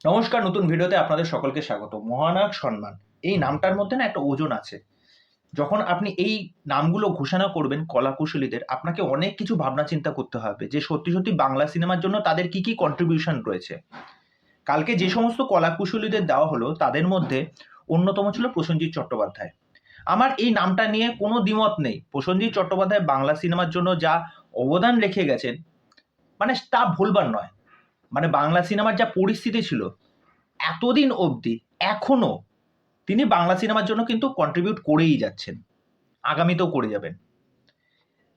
নমস্কার, নতুন ভিডিওতে আপনাদের সকলকে স্বাগত। মহানায়ক সম্মান এই নামটার মধ্যে না একটা ওজন আছে। যখন আপনি এই নামগুলো ঘোষণা করবেন কলাকুশলীদের, আপনাকে অনেক কিছু ভাবনা চিন্তা করতে হবে যে সত্যি সত্যি বাংলা সিনেমার জন্য তাদের কি কি কন্ট্রিবিউশন রয়েছে। কালকে যে সমস্ত কলাকুশলীদের দেওয়া হলো তাদের মধ্যে অন্যতম ছিল প্রসেনজিৎ চট্টোপাধ্যায়। আমার এই নামটা নিয়ে কোনো দ্বিমত নেই। প্রসেনজিৎ চট্টোপাধ্যায় বাংলা সিনেমার জন্য যা অবদান রেখে গেছেন, মানে তা ভুলবার নয়। মানে বাংলা সিনেমার যা পরিস্থিতি ছিল এতদিন অবধি, এখনো তিনি বাংলা সিনেমার জন্য কিন্তু কন্ট্রিবিউট করেই যাচ্ছেন, আগামীতেও করে যাবেন।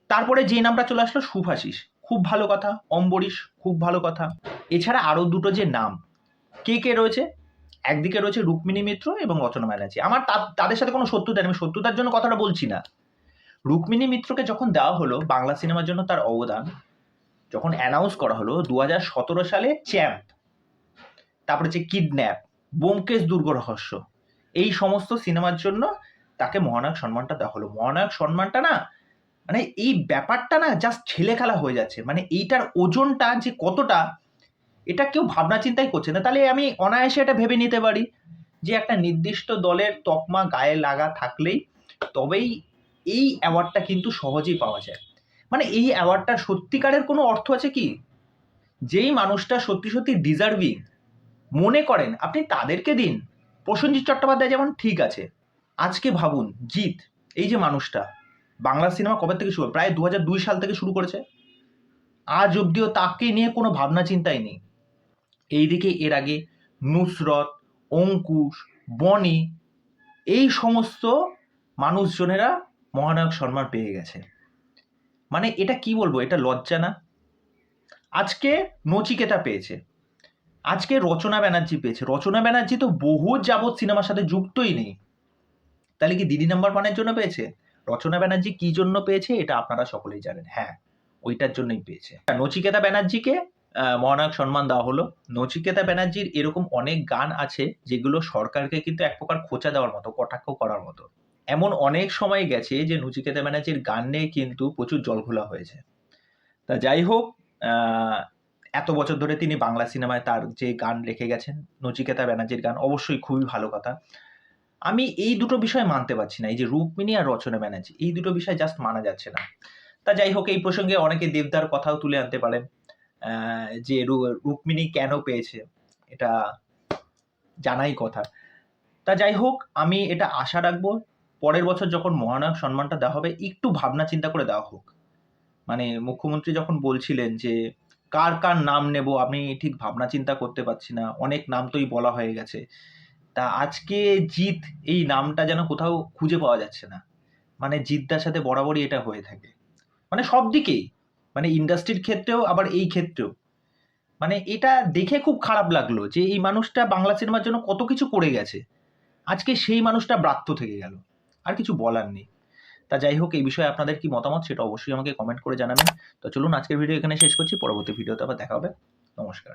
তারপরে যে নামটা চলে আসলো শুভাশিস, খুব ভালো কথা। অম্বরীশ, খুব ভালো কথা। এছাড়া আরও দুটো যে নাম কে কে রয়েছে, একদিকে রয়েছে রুক্মিণী মিত্র এবং রচনা ব্যানার্জি। আমার তাদের সাথে কোনো শত্রুতা নেই, আমি শত্রুতার জন্য কথাটা বলছি না। রুক্মিণী মিত্রকে যখন দেওয়া হলো বাংলা সিনেমার জন্য তার অবদান যখন অ্যানাউন্স করা হলো 2017 সালে চ্যাম্প, তারপরে যে কিডন্যাপ, ব্যোমকেশ দুর্গ রহস্য, এই সমস্ত সিনেমার জন্য তাকে মহানায়ক সম্মানটা দেওয়া হলো। মহানায়ক সম্মানটা না, মানে এই ব্যাপারটা না জাস্ট ছেলে খেলা হয়ে যাচ্ছে। মানে এইটার ওজনটা যে কতটা, এটা কেউ ভাবনা চিন্তাই করছে না। তাহলে আমি অনায়াসে এটা ভেবে নিতে পারি যে একটা নির্দিষ্ট দলের তকমা গায়ে লাগা থাকলেই তবেই এই অ্যাওয়ার্ডটা কিন্তু সহজেই পাওয়া যায়। মানে এই অ্যাওয়ার্ডটার সত্যিকারের কোনো অর্থ আছে কি? যেই মানুষটা সত্যি সত্যি ডিজার্ভিং মনে করেন আপনি তাদেরকে দিন। প্রসেনজিৎ চট্টোপাধ্যায় যেমন ঠিক আছে, আজকে ভাবুন জিৎ, এই যে মানুষটা বাংলা সিনেমা কবে থেকে শুরু, প্রায় 2002 সাল থেকে শুরু করেছে, আজ অব্দিও তাকে নিয়ে কোনো ভাবনা চিন্তাই নেই। এইদিকে এর আগে নুসরত, অঙ্কুশ, বনি, এই সমস্ত মানুষজনেরা মহানায়ক সম্মান পেয়ে গেছে। মানে এটা কি বলবো, এটা লজ্জা না? আজকে নচিকেতা পেয়েছে, আজকে রচনা ব্যানার্জি পেয়েছে। রচনা ব্যানার্জি তো বহু যাবৎ সিনেমার সাথে যুক্তই নেই, তাহলে কি দিদি নাম্বার ওয়ানের জন্য পেয়েছে? রচনা ব্যানার্জি কি জন্য পেয়েছে এটা আপনারা সকলেই জানেন। হ্যাঁ, ওইটার জন্যই পেয়েছে। নচিকেতা ব্যানার্জিকে মহানায়ক সম্মান দেওয়া হলো। নচিকেতা ব্যানার্জির এরকম অনেক গান আছে যেগুলো সরকারকে কিন্তু এক প্রকার খোঁচা দেওয়ার মতো, কটাক্ষ করার মতো। এমন অনেক সময় গেছে যে নচিকেতা ব্যানার্জির গান নিয়ে কিন্তু প্রচুর জলঘোলা হয়েছে। তা যাই হোক, এত বছর ধরে তিনি বাংলা সিনেমায় তার যে গান রেখে গেছেন, নচিকেতা ব্যানার্জির গান অবশ্যই খুবই ভালো কথা। আমি এই দুটো বিষয় মানতে পারছি না, এই যে রুক্মিণী আর রচনা ব্যানার্জি, এই দুটো বিষয় জাস্ট মানা যাচ্ছে না। তা যাই হোক, এই প্রসঙ্গে অনেকে দেবদার কথাও তুলে আনতে পারেন, যে রুক্মিণী কেন পেয়েছে, এটা জানাই কথা। তা যাই হোক, আমি এটা আশা রাখবো পরের বছর যখন মহানায়ক সম্মানটা দেওয়া হবে একটু ভাবনা চিন্তা করে দেওয়া হোক। মানে মুখ্যমন্ত্রী যখন বলছিলেন যে কার কার নাম নেব, আমি ঠিক ভাবনা চিন্তা করতে পারছি না, অনেক নাম তোই বলা হয়ে গেছে। তা আজকে জিৎ এই নামটা যেন কোথাও খুঁজে পাওয়া যাচ্ছে না। মানে জিৎদার সাথে বরাবরই এটা হয়ে থাকে, মানে সব দিকেই, মানে ইন্ডাস্ট্রির ক্ষেত্রেও আবার এই ক্ষেত্রেও। মানে এটা দেখে খুব খারাপ লাগলো যে এই মানুষটা বাংলা সিনেমার জন্য কত কিছু করে গেছে, আজকে সেই মানুষটা ব্রাত্য থেকে গেল। আর কিছু বলার নেই। তা যাই হোক, এই বিষয়ে আপনাদের কি মতামত সেটা অবশ্যই আমাকে কমেন্ট করে জানাবেন। তো চলুন আজকের ভিডিও এখানে শেষ করছি, পরবর্তী ভিডিওতে আবার দেখা হবে। নমস্কার।